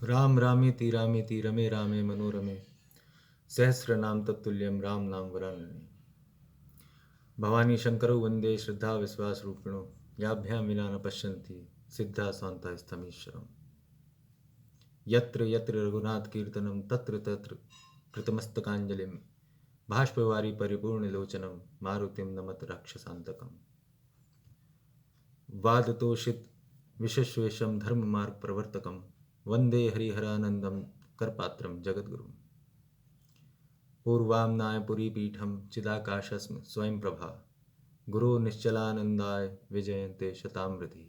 राम रामेति रमे रामे मनोरमे सहस्रनाम तत्तुल्यं राम नाम वरानने। भवानी शंकरौ वंदे श्रद्धा विश्वास रूपिणो याभ्यां विना न पश्यन्ति सिद्धा स्वान्ता स्थमीश्वरम्। यत्र यत्र रघुनाथ कीर्तनं तत्र तत्र कृतमस्तकाञ्जलिं भाष्पवारी परिपूर्णलोचनं मारुतिं नमत राक्षसान्तकम्। वादतोषित विशेषवेशं धर्म मार्ग प्रवर्तकं वंदे हरिहरानंदं करपात्रं जगद्गुरुम्। पूर्वाम्नाय पुरीपीठं चिदाकाशस्म स्वयं प्रभा गुरो निश्चलानंदाय विजयन्ते शतामृति।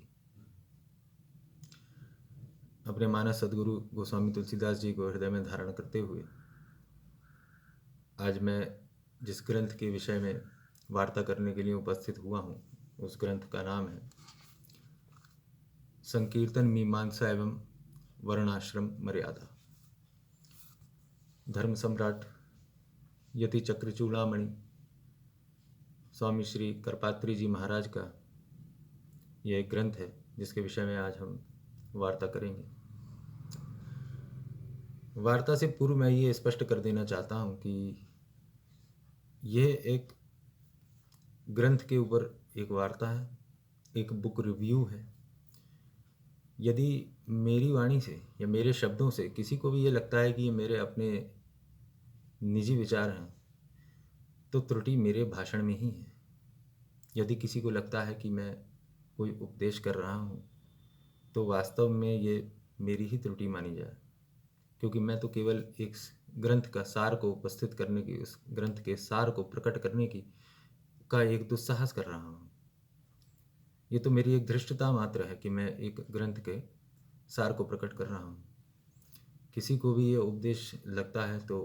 अपने मानस सदगुरु गोस्वामी तुलसीदास जी को हृदय में धारण करते हुए आज मैं जिस ग्रंथ के विषय में वार्ता करने के लिए उपस्थित हुआ हूँ उस ग्रंथ का नाम है संकीर्तन मीमांसा एवं वर्णाश्रम मर्यादा। धर्म सम्राट यति चक्र चूड़ामणि स्वामी श्री करपात्री जी महाराज का यह एक ग्रंथ है जिसके विषय में आज हम वार्ता करेंगे। वार्ता से पूर्व मैं ये स्पष्ट कर देना चाहता हूँ कि यह एक ग्रंथ के ऊपर एक वार्ता है, एक बुक रिव्यू है। यदि मेरी वाणी से या मेरे शब्दों से किसी को भी ये लगता है कि ये मेरे अपने निजी विचार हैं तो त्रुटि मेरे भाषण में ही है। यदि किसी को लगता है कि मैं कोई उपदेश कर रहा हूँ तो वास्तव में ये मेरी ही त्रुटि मानी जाए, क्योंकि मैं तो केवल एक ग्रंथ का सार को उपस्थित करने की, उस ग्रंथ के सार को प्रकट करने की का एक दुस्साहस कर रहा हूँ। ये तो मेरी एक धृष्टता मात्र है कि मैं एक ग्रंथ के सार को प्रकट कर रहा हूँ। किसी को भी ये उपदेश लगता है तो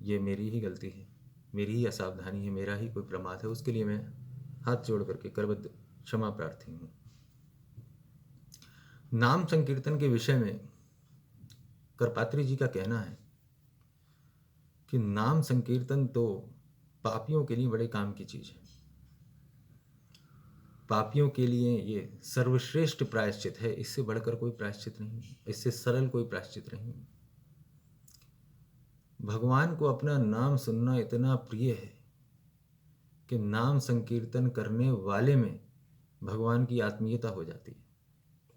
ये मेरी ही गलती है, मेरी ही असावधानी है, मेरा ही कोई प्रमाद है। उसके लिए मैं हाथ जोड़ करके करबद्ध क्षमा प्रार्थी हूँ। नाम संकीर्तन के विषय में करपात्री जी का कहना है कि नाम संकीर्तन तो पापियों के लिए बड़े काम की चीज है। पापियों के लिए ये सर्वश्रेष्ठ प्रायश्चित है, इससे बढ़कर कोई प्रायश्चित नहीं, इससे सरल कोई प्रायश्चित नहीं। भगवान को अपना नाम सुनना इतना प्रिय है कि नाम संकीर्तन करने वाले में भगवान की आत्मीयता हो जाती है,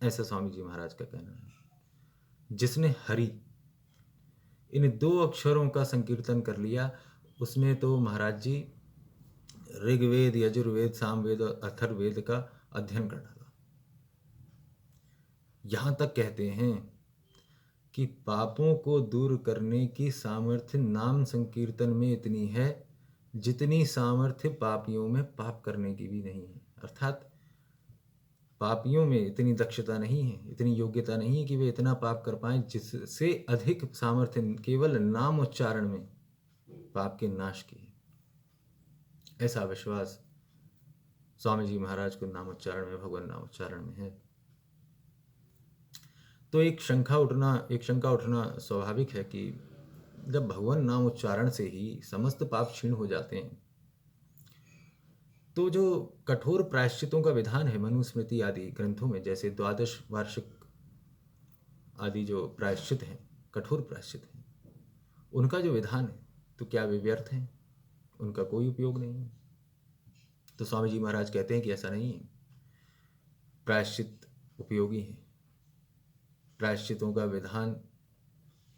ऐसा स्वामी जी महाराज का कहना है। जिसने हरि इन दो अक्षरों का संकीर्तन कर लिया उसने तो महाराज जी ऋग्वेद, यजुर्वेद, सामवेद और अथर्ववेद का अध्ययन कर डाला। यहां तक कहते हैं कि पापों को दूर करने की सामर्थ्य नाम संकीर्तन में इतनी है जितनी सामर्थ्य पापियों में पाप करने की भी नहीं है। अर्थात पापियों में इतनी दक्षता नहीं है, इतनी योग्यता नहीं है कि वे इतना पाप कर पाएं, जिससे अधिक सामर्थ्य केवल नाम उच्चारण में पाप के नाश की है। ऐसा विश्वास स्वामी जी महाराज को नाम उच्चारण में, भगवान नाम उच्चारण में है। तो एक शंका उठना स्वाभाविक है कि जब भगवान नाम उच्चारण से ही समस्त पाप क्षीण हो जाते हैं तो जो कठोर प्रायश्चितों का विधान है मनुस्मृति आदि ग्रंथों में, जैसे द्वादश वार्षिक आदि जो प्रायश्चित हैं, कठोर प्रायश्चित हैं, उनका जो विधान है तो क्या वे व्यर्थ हैं? उनका कोई उपयोग नहीं है। तो स्वामी जी महाराज कहते हैं कि ऐसा नहीं है, प्रायश्चित उपयोगी है, प्रायश्चितों का विधान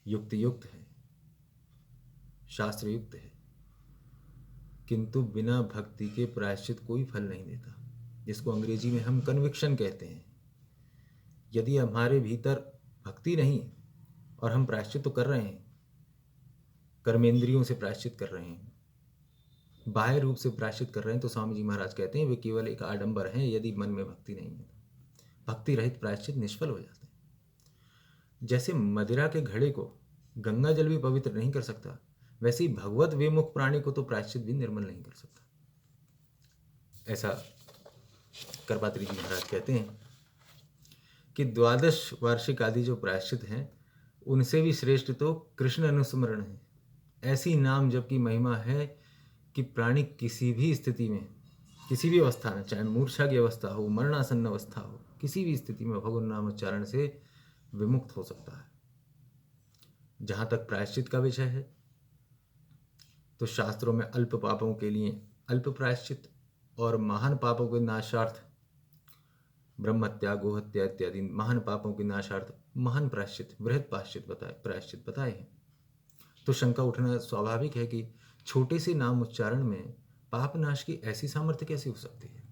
युक्त है, शास्त्र युक्त है, किंतु बिना भक्ति के प्रायश्चित कोई फल नहीं देता, जिसको अंग्रेजी में हम कन्विक्शन कहते हैं। यदि हमारे भीतर भक्ति नहीं है और हम प्रायश्चित तो कर रहे हैं, कर्मेंद्रियों से प्रायश्चित कर रहे हैं, बाह्य रूप से प्रायश्चित कर रहे हैं, तो स्वामी जी महाराज कहते हैं वे केवल एक आडंबर हैं। यदि मन में भक्ति नहीं है तो भक्ति रहित प्रायश्चित निष्फल हो जाते हैं। जैसे मदिरा के घड़े को गंगा जल भी पवित्र नहीं कर सकता, वैसे ही भगवत विमुख प्राणी को तो प्रायश्चित भी निर्मल नहीं कर सकता। ऐसा करपात्री जी महाराज कहते हैं कि द्वादश वार्षिक आदि जो प्रायश्चित हैं उनसे भी श्रेष्ठ तो कृष्ण अनुस्मरण है। ऐसी नाम जप की महिमा है कि प्राणी किसी भी स्थिति में, किसी भी अवस्था में, चाहे मूर्छा की अवस्था हो, मरणासन्न अवस्था हो, किसी भी स्थिति में भगवान नाम उच्चारण से विमुक्त हो सकता है। जहाँ तक प्रायश्चित का विषय है, तो शास्त्रों में अल्प पापों के लिए अल्प प्रायश्चित और महान पापों के नाशार्थ ब्रह्महत्या, गोहत्या इत्यादि महान पापों के नाशार्थ महान प्रायश्चित, बृहद प्रायश्चित बताए हैं। तो शंका उठना स्वाभाविक है कि छोटे से नाम उच्चारण में पाप नाश की ऐसी सामर्थ्य कैसे हो सकती है।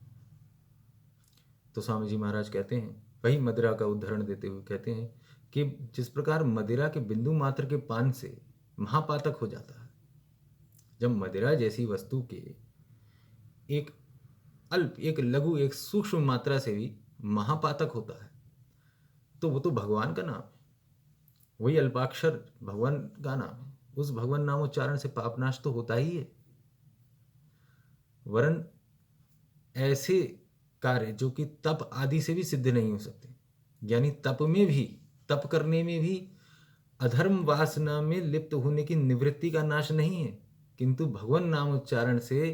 तो स्वामी जी महाराज कहते हैं, वही मदिरा का उदाहरण देते हुए कहते हैं कि जिस प्रकार मदिरा के बिंदु मात्र के पान से महापातक हो जाता है, जब मदिरा जैसी वस्तु के एक अल्प, एक लघु, एक सूक्ष्म मात्रा से भी महापातक होता है, तो वो तो भगवान का नाम है, वही अल्पाक्षर भगवान का नाम है। उस भगवान नाम उच्चारण से पापनाश तो होता ही है। वरन ऐसे कार्य जो कि तप आदि से भी सिद्ध नहीं हो सकते, यानी तप में भी, तप करने में भी अधर्म वासना में लिप्त होने की निवृत्ति का नाश नहीं है, किंतु भगवान नाम उच्चारण से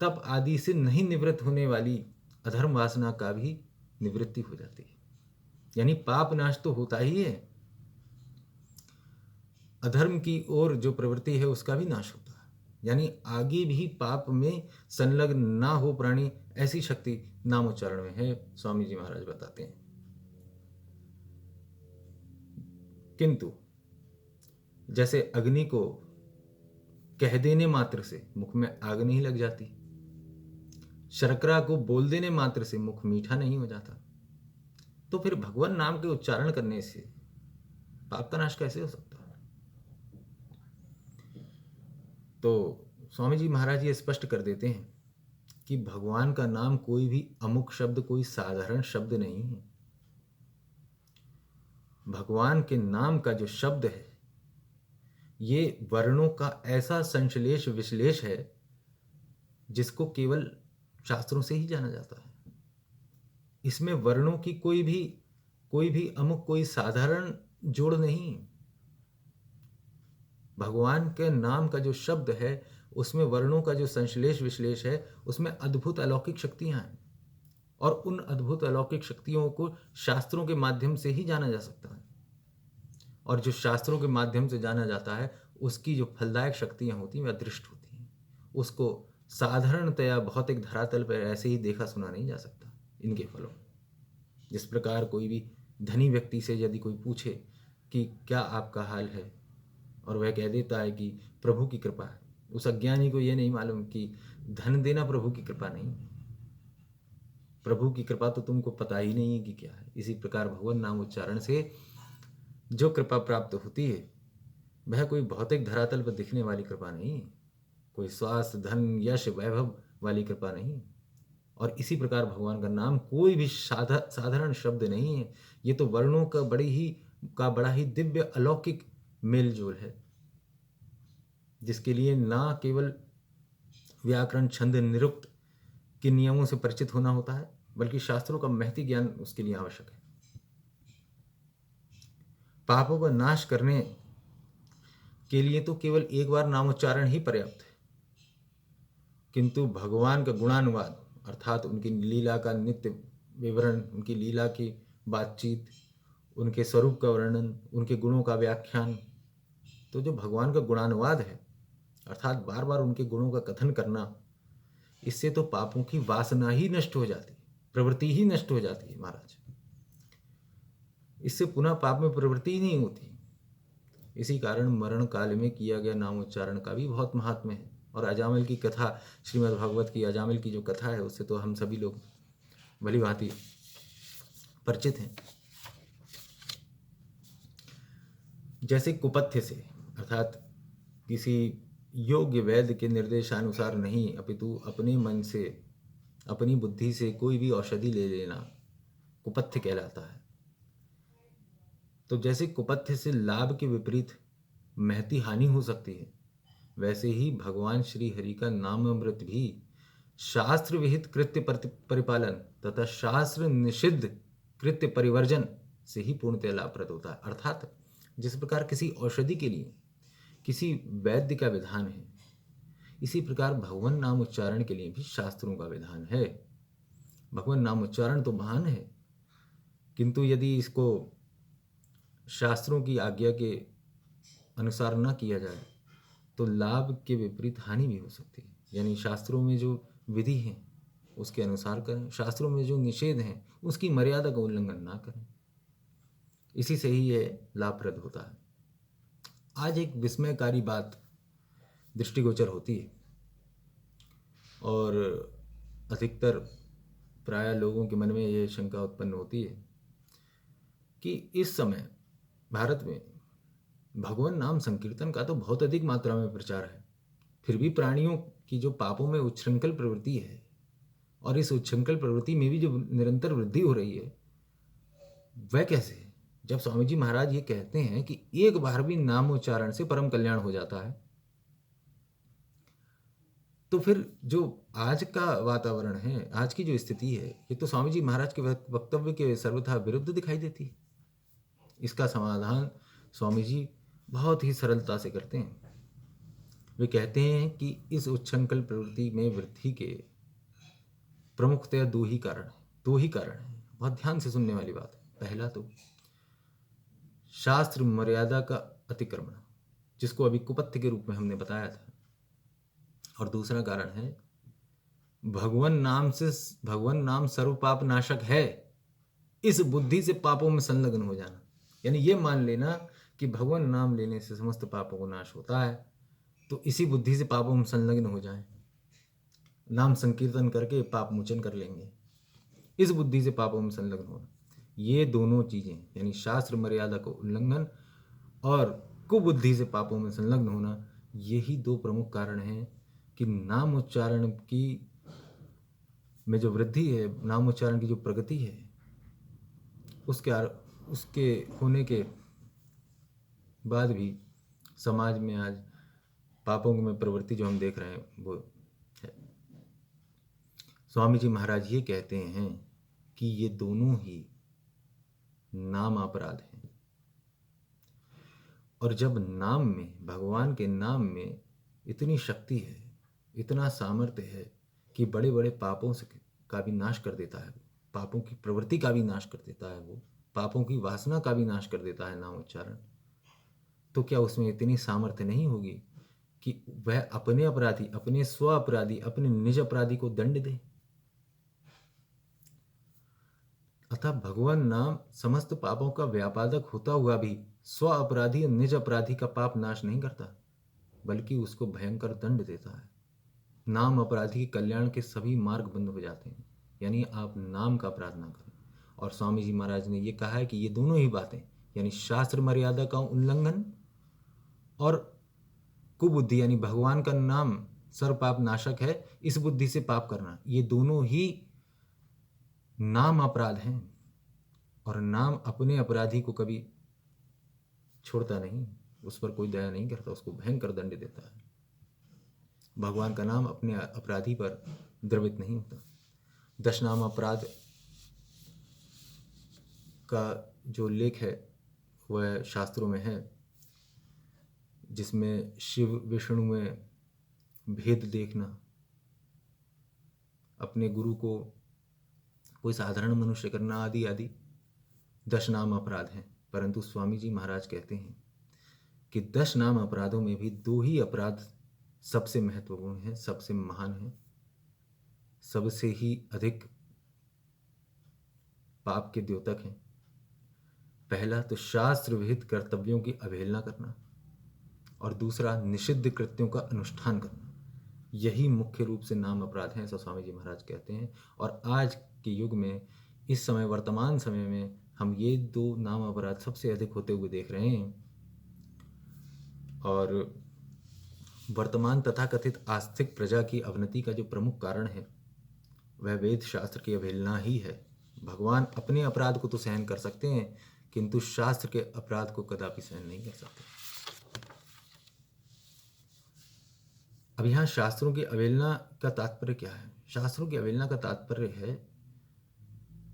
तप आदि से नहीं निवृत्त होने वाली अधर्म वासना का भी निवृत्ति हो जाती है। यानी पाप नाश तो होता ही है, अधर्म की ओर जो प्रवृत्ति है उसका भी नाश होता है। यानी आगे भी पाप में संलग्न ना हो प्राणी, ऐसी शक्ति नाम उच्चारण में है, स्वामी जी महाराज बताते हैं। किंतु जैसे अग्नि को कह देने मात्र से मुख में आग नहीं लग जाती, शर्करा को बोल देने मात्र से मुख मीठा नहीं हो जाता, तो फिर भगवान नाम के उच्चारण करने से पाप का नाश कैसे हो सकता है। तो स्वामी जी महाराज ये स्पष्ट कर देते हैं कि भगवान का नाम कोई भी अमुक शब्द, कोई साधारण शब्द नहीं है। भगवान के नाम का जो शब्द है, ये वर्णों का ऐसा संश्लेष विश्लेष है जिसको केवल शास्त्रों से ही जाना जाता है। इसमें वर्णों की कोई भी अमुक, कोई साधारण जोड़ नहीं। भगवान के नाम का जो शब्द है उसमें वर्णों का जो संश्लेष विश्लेष है, उसमें अद्भुत अलौकिक शक्तियां हैं, और उन अद्भुत अलौकिक शक्तियों को शास्त्रों के माध्यम से ही जाना जा सकता है। और जो शास्त्रों के माध्यम से जाना जाता है उसकी जो फलदायक शक्तियां होती हैं वे अदृष्ट होती हैं। उसको साधारणतया भौतिक धरातल पर ऐसे ही देखा सुना नहीं जा सकता इनके फलों। जिस प्रकार कोई भी धनी व्यक्ति से यदि कोई पूछे कि क्या आपका हाल है, और वह कह देता है कि प्रभु की कृपा है, उस अज्ञानी को यह नहीं मालूम कि धन देना प्रभु की कृपा नहीं है। प्रभु की कृपा तो तुमको पता ही नहीं है कि क्या है। इसी प्रकार भगवान नाम उच्चारण से जो कृपा प्राप्त होती है वह कोई भौतिक धरातल पर दिखने वाली कृपा नहीं है, कोई स्वास्थ्य, धन, यश, वैभव वाली कृपा नहीं है। और इसी प्रकार भगवान का नाम कोई भी साधारण शब्द नहीं है। ये तो वर्णों का बड़ा ही दिव्य अलौकिक मेलजोल है, जिसके लिए ना केवल व्याकरण, छंद, निरुक्त के नियमों से परिचित होना होता है, बल्कि शास्त्रों का महती ज्ञान उसके लिए आवश्यक है। पापों का नाश करने के लिए तो केवल एक बार नामोच्चारण ही पर्याप्त है, किंतु भगवान का गुणानुवाद अर्थात उनकी लीला का नित्य विवरण, उनकी लीला की बातचीत, उनके स्वरूप का वर्णन, उनके गुणों का व्याख्यान, तो जो भगवान का गुणानुवाद है अर्थात बार बार उनके गुणों का कथन करना, इससे तो पापों की वासना ही नष्ट हो जाती है, प्रवृत्ति ही नष्ट हो जाती है महाराज। इससे पुनः पाप में प्रवृत्ति ही नहीं होती। इसी कारण मरण काल में किया गया नामोच्चारण का भी बहुत महात्म्य है। और अजामिल की कथा, श्रीमद् भागवत की अजामिल की जो कथा है उससे तो हम सभी लोग भली भांति परिचित हैं। जैसे कुपथ्य से अर्थात किसी योग्य वैद्य के निर्देशानुसार नहीं, अपितु अपने मन से, अपनी बुद्धि से कोई भी औषधि ले लेना कुपथ्य कहलाता है। तो जैसे कुपथ्य से लाभ के विपरीत महती हानि हो सकती है, वैसे ही भगवान श्री हरि का नाम अमृत भी शास्त्र विहित कृत्य परिपालन तथा शास्त्र निषिद्ध कृत्य परिवर्जन से ही पूर्णतः लाभप्रद होता है। अर्थात जिस प्रकार किसी औषधि के लिए किसी वैद्य का विधान है, इसी प्रकार भगवान नाम उच्चारण के लिए भी शास्त्रों का विधान है। भगवान नाम उच्चारण तो महान है, किंतु यदि इसको शास्त्रों की आज्ञा के अनुसार न किया जाए तो लाभ के विपरीत हानि भी हो सकती है। यानी शास्त्रों में जो विधि है उसके अनुसार करें, शास्त्रों में जो निषेध हैं उसकी मर्यादा का उल्लंघन ना करें। इसी से ही ये लाभप्रद होता है। आज एक विस्मयकारी बात दृष्टिगोचर होती है और अधिकतर प्राय लोगों के मन में ये शंका उत्पन्न होती है कि इस समय भारत में भगवान नाम संकीर्तन का तो बहुत अधिक मात्रा में प्रचार है, फिर भी प्राणियों की जो पापों में उच्छृंखल प्रवृत्ति है और इस उच्छृंखल प्रवृत्ति में भी जो निरंतर वृद्धि हो रही है वह कैसे है? जब स्वामी जी महाराज ये कहते हैं कि एक बार भी नाम उच्चारण से परम कल्याण हो जाता है, तो फिर जो आज का वातावरण है, आज की जो स्थिति है, ये तो स्वामी जी महाराज के वक्तव्य के सर्वथा विरुद्ध दिखाई देती है। इसका समाधान स्वामी जी बहुत ही सरलता से करते हैं। वे कहते हैं कि इस उच्छृंखल प्रवृत्ति में वृद्धि के प्रमुखतया दो ही कारण हैं। बहुत ध्यान से सुनने वाली बात है। पहला तो शास्त्र मर्यादा का अतिक्रमण, जिसको अभी कुपथ्य के रूप में हमने बताया था, और दूसरा कारण है भगवान नाम सर्व पाप नाशक है, इस बुद्धि से पापों में संलग्न हो जाना। यानी ये मान लेना कि भगवान नाम लेने से समस्त पापों को नाश होता है, तो इसी बुद्धि से पापों में संलग्न हो जाएं, नाम संकीर्तन करके पाप मोचन कर लेंगे। इस बुद्धि से पापों में संलग्न होना, ये दोनों चीजें यानी शास्त्र मर्यादा को उल्लंघन और कुबुद्धि से पापों में संलग्न होना, यही दो प्रमुख कारण हैं कि नाम उच्चारण की में जो वृद्धि है, नाम उच्चारण की जो प्रगति है, उसके होने के बाद भी समाज में आज पापों में प्रवृत्ति जो हम देख रहे हैं वो है। स्वामी जी महाराज ये कहते हैं कि ये दोनों ही नाम अपराध हैं, और जब नाम में, भगवान के नाम में इतनी शक्ति है, इतना सामर्थ्य है कि बड़े बड़े पापों से का भी नाश कर देता है, पापों की प्रवृत्ति का भी नाश कर देता है, वो पापों की वासना का भी नाश कर देता है नाम उच्चारण, तो क्या उसमें इतनी सामर्थ्य नहीं होगी कि वह अपने अपराधी, अपने स्व अपराधी, अपने निज अपराधी को दंड दे? अतः भगवान नाम समस्त पापों का व्यापादक होता हुआ भी स्व अपराधी और निज अपराधी का पाप नाश नहीं करता, बल्कि उसको भयंकर दंड देता है। नाम अपराधी के कल्याण के सभी मार्ग बंद हो जाते हैं। यानी आप नाम का अपराध ना करें। और स्वामी जी महाराज ने ये कहा है कि ये दोनों ही बातें, यानी शास्त्र मर्यादा का उल्लंघन और कुबुद्धि, यानी भगवान का नाम सर्व पाप नाशक है, इस बुद्धि से पाप करना, ये दोनों ही नाम अपराध हैं। और नाम अपने अपराधी को कभी छोड़ता नहीं, उस पर कोई दया नहीं करता, उसको भयंकर दंड देता है। भगवान का नाम अपने अपराधी पर द्रवित नहीं होता। 10 नाम अपराध का जो लेख है वह शास्त्रों में है, जिसमें शिव विष्णु में भेद देखना, अपने गुरु को कोई साधारण मनुष्य करना, आदि आदि 10 नाम अपराध हैं। परंतु स्वामी जी महाराज कहते हैं कि 10 नाम अपराधों में भी 2 ही अपराध सबसे महत्वपूर्ण है, सबसे महान है, सबसे ही अधिक पाप के द्योतक हैं। पहला तो शास्त्र विहित कर्तव्यों की अवहेलना करना, और दूसरा निषिद्ध कृत्यों का अनुष्ठान करना। यही मुख्य रूप से नाम अपराध हैं, ऐसा स्वामी जी महाराज कहते हैं। और आज के युग में, इस समय, वर्तमान समय में हम ये 2 नाम अपराध सबसे अधिक होते हुए देख रहे हैं। और वर्तमान तथाकथित आस्तिक प्रजा की अवनति का जो प्रमुख कारण है वह वेद शास्त्र की अवहेलना ही है। भगवान अपने अपराध को तो सहन कर सकते हैं, किंतु शास्त्र के अपराध को कदापि सहन नहीं कर सकते। अब यहाँ शास्त्रों की अवहेलना का तात्पर्य क्या है? शास्त्रों की अवहेलना का तात्पर्य है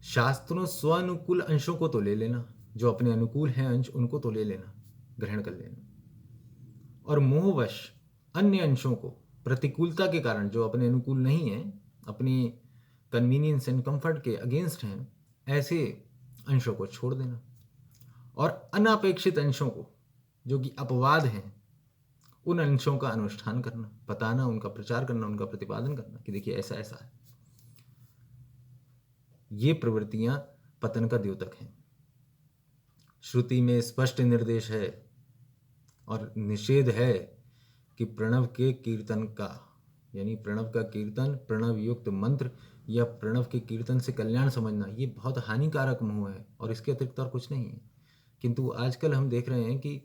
शास्त्रों स्वानुकूल अंशों को तो ले लेना, जो अपने अनुकूल हैं अंश, उनको तो ले लेना, ग्रहण कर लेना, और मोहवश अन्य अंशों को प्रतिकूलता के कारण, जो अपने अनुकूल नहीं है, अपनी कन्वीनियंस एंड कंफर्ट के अगेंस्ट हैं, ऐसे अंशों को छोड़ देना। और अनापेक्षित अंशों को, जो कि अपवाद हैं, उन अंशों का अनुष्ठान करना, बताना, उनका प्रचार करना, उनका प्रतिपादन करना कि देखिए ऐसा ऐसा है। ये प्रवृत्तियां पतन का द्योतक हैं। श्रुति में स्पष्ट निर्देश है और निषेध है कि प्रणव के कीर्तन का, यानी प्रणव का कीर्तन, प्रणव युक्त मंत्र या प्रणव के कीर्तन से कल्याण समझना, ये बहुत हानिकारक मोह है और इसके अतिरिक्त और कुछ नहीं है। किंतु आजकल हम देख रहे हैं कि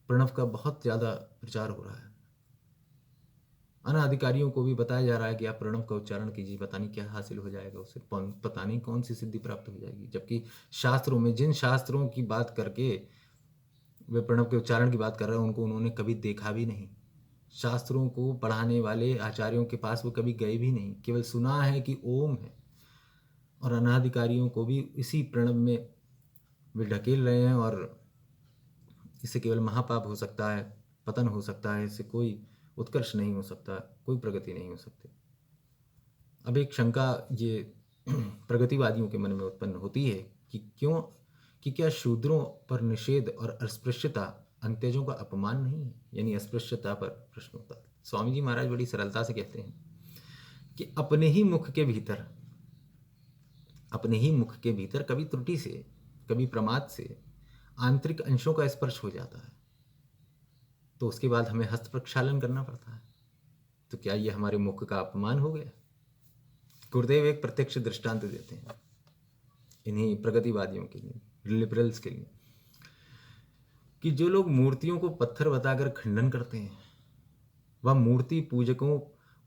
प्रणव का बहुत ज़्यादा प्रचार हो रहा है। अनाधिकारियों को भी बताया जा रहा है कि आप प्रणव का उच्चारण कीजिए, पता नहीं क्या हासिल हो जाएगा उससे, पता नहीं कौन सी सिद्धि प्राप्त हो जाएगी। जबकि शास्त्रों में, जिन शास्त्रों की बात करके वे प्रणव के उच्चारण की बात कर रहे हैं, उनको उन्होंने कभी देखा भी नहीं। शास्त्रों को पढ़ाने वाले आचार्यों के पास वो कभी गए भी नहीं, केवल सुना है कि ओम है। और अनाधिकारियों को भी इसी प्रणव में वे ढकेल रहे हैं और इससे केवल महापाप हो सकता है, पतन हो सकता है, इससे कोई उत्कर्ष नहीं हो सकता, कोई प्रगति नहीं हो सकती। अब एक शंका ये प्रगतिवादियों के मन में उत्पन्न होती है कि क्या शूद्रों पर निषेध और अस्पृश्यता अंत्यजों का अपमान नहीं है? यानी अस्पृश्यता पर प्रश्न होता है। स्वामी जी महाराज बड़ी सरलता से कहते हैं कि अपने ही मुख के भीतर कभी त्रुटि से, कभी प्रमाद से आंतरिक अंशों का स्पर्श हो जाता है, तो उसके बाद हमें हस्त प्रक्षालन करना पड़ता है। तो क्या ये हमारे मुख का अपमान हो गया? गुरुदेव एक प्रत्यक्ष दृष्टांत देते हैं इन्हीं प्रगतिवादियों के लिए, लिबरल्स के लिए, कि जो लोग मूर्तियों को पत्थर बताकर खंडन करते हैं, वह मूर्ति पूजकों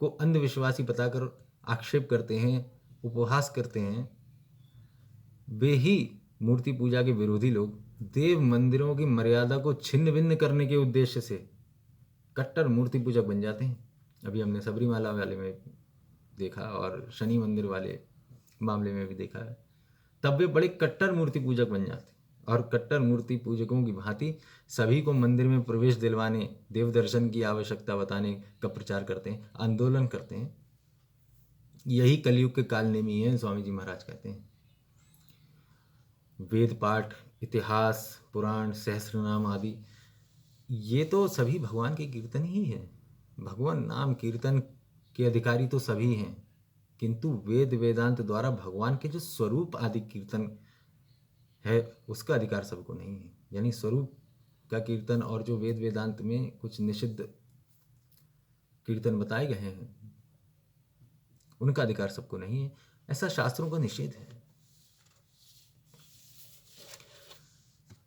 को अंधविश्वासी बताकर आक्षेप करते हैं, उपहास करते हैं, वे ही मूर्ति पूजा के विरोधी लोग देव मंदिरों की मर्यादा को छिन्न भिन्न करने के उद्देश्य से कट्टर मूर्ति पूजक बन जाते हैं। अभी हमने सबरीमाला वाले में देखा और शनि मंदिर वाले मामले में भी देखा है। तब वे बड़े कट्टर मूर्ति पूजक बन जाते और कट्टर मूर्ति पूजकों की भांति सभी को मंदिर में प्रवेश दिलवाने, देव दर्शन की आवश्यकता बताने का प्रचार करते हैं, आंदोलन करते हैं। यही कलयुग के कालनेमी है, स्वामी जी महाराज कहते हैं। वेद पाठ, इतिहास, पुराण, सहस्रनाम आदि, ये तो सभी भगवान के कीर्तन ही है। भगवान नाम कीर्तन के अधिकारी तो सभी हैं, किंतु वेद वेदांत द्वारा भगवान के जो स्वरूप आदि कीर्तन है, उसका अधिकार सबको नहीं है। यानी स्वरूप का कीर्तन और जो वेद वेदांत में कुछ निषिद्ध कीर्तन बताए गए हैं, उनका अधिकार सबको नहीं है। ऐसा शास्त्रों का निषेध है।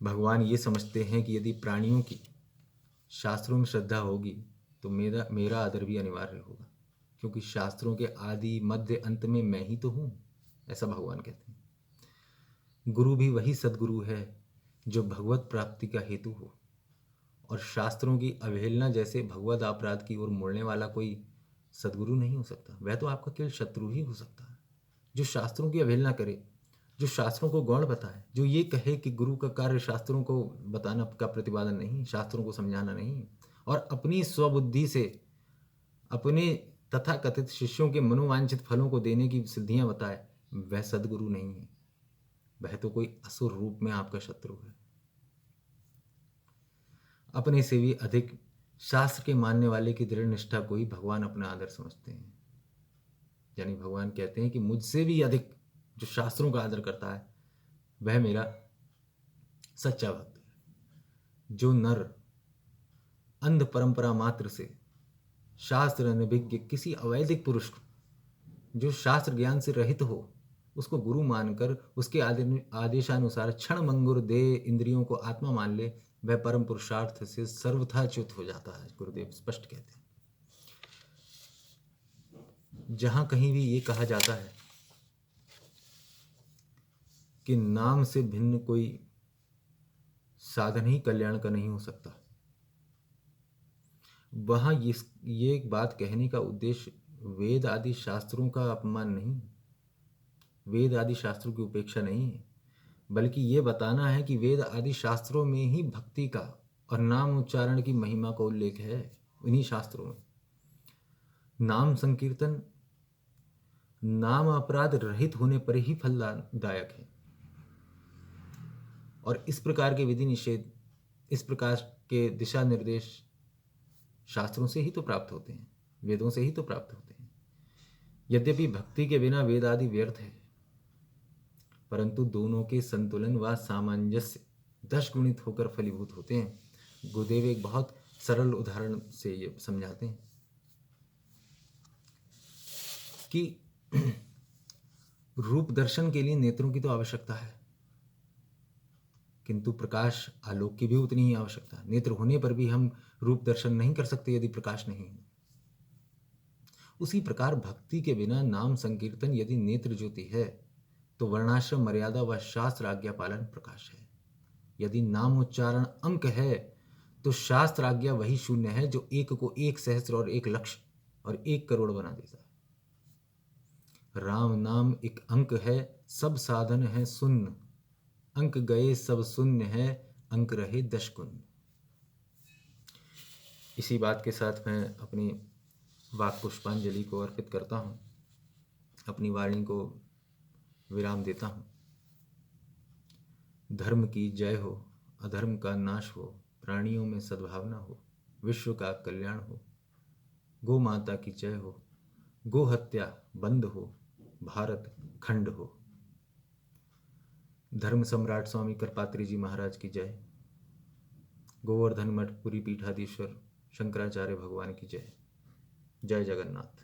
भगवान ये समझते हैं कि यदि प्राणियों की शास्त्रों में श्रद्धा होगी तो मेरा आदर भी अनिवार्य होगा, क्योंकि शास्त्रों के आदि मध्य अंत में मैं ही तो हूँ, ऐसा भगवान कहते हैं। गुरु भी वही सद्गुरु है जो भगवत प्राप्ति का हेतु हो, और शास्त्रों की अवहेलना जैसे भगवत अपराध की ओर मोड़ने वाला कोई सद्गुरु नहीं हो सकता। वह तो आपका केवल शत्रु ही हो सकता है। जो शास्त्रों की अवहेलना करे, जो शास्त्रों को गौण बताए, जो ये कहे कि गुरु का कार्य शास्त्रों को बताना का प्रतिपादन नहीं, शास्त्रों को समझाना नहीं, और अपनी स्वबुद्धि से अपने तथाकथित शिष्यों के मनोवांछित फलों को देने की सिद्धियां बताए, वह सद्गुरु नहीं है। वह तो कोई असुर रूप में आपका शत्रु है। अपने से भी अधिक शास्त्र के मानने वाले की दृढ़ निष्ठा को ही भगवान अपना आदर समझते हैं। यानी भगवान कहते हैं कि मुझसे भी अधिक जो शास्त्रों का आदर करता है, वह मेरा सच्चा भक्त है। जो नर अंध परंपरा मात्र से शास्त्र अनभिज्ञ किसी अवैधिक पुरुष को, जो शास्त्र ज्ञान से रहित हो, उसको गुरु मानकर उसके आदेशानुसार क्षण मंगुर दे इंद्रियों को आत्मा मान ले, वह परम पुरुषार्थ से सर्वथा च्युत हो जाता है। गुरुदेव स्पष्ट कहते हैं। जहां कहीं भी ये कहा जाता है कि नाम से भिन्न कोई साधन ही कल्याण का नहीं हो सकता, वहां ये एक बात कहने का उद्देश्य वेद आदि शास्त्रों का अपमान नहीं, वेद आदि शास्त्रों की उपेक्षा नहीं है, बल्कि ये बताना है कि वेद आदि शास्त्रों में ही भक्ति का और नाम उच्चारण की महिमा का उल्लेख है। इन्हीं शास्त्रों में नाम संकीर्तन नाम अपराध रहित होने पर ही फलदायक है। और इस प्रकार के विधि निषेध, इस प्रकार के दिशा निर्देश शास्त्रों से ही तो प्राप्त होते हैं, वेदों से ही तो प्राप्त होते हैं। यद्यपि भक्ति के बिना वेद आदि व्यर्थ है, परंतु दोनों के संतुलन व सामंजस्य 10 गुणित होकर फलीभूत होते हैं। गुरुदेव एक बहुत सरल उदाहरण से ये समझाते हैं कि रूप दर्शन के लिए नेत्रों की तो आवश्यकता है, किंतु प्रकाश आलोक की भी उतनी ही आवश्यकता है। नेत्र होने पर भी हम रूप दर्शन नहीं कर सकते यदि प्रकाश नहीं है। उसी प्रकार भक्ति के बिना नाम संकीर्तन यदि नेत्र ज्योति है तो वर्णाश्रम मर्यादा व शास्त्र आज्ञा पालन प्रकाश है। यदि नाम उच्चारण अंक है तो शास्त्र आज्ञा वही शून्य है जो 1 को 1 सहस्त्र और 1 लक्ष और 1 करोड़ बना देता है। राम नाम एक अंक है, सब साधन है शून्य, अंक गए सब शून्य है, अंक रहे 10 गुण। इसी बात के साथ मैं अपनी वाक पुष्पांजलि को अर्पित करता हूँ, अपनी वाणी को विराम देता हूँ। धर्म की जय हो, अधर्म का नाश हो, प्राणियों में सद्भावना हो, विश्व का कल्याण हो, गौ माता की जय हो, गो हत्या बंद हो, भारत खंड हो। धर्म सम्राट स्वामी करपात्री जी महाराज की जय। गोवर्धन मठ पुरी पीठाधीश्वर शंकराचार्य भगवान की जय। जय जगन्नाथ।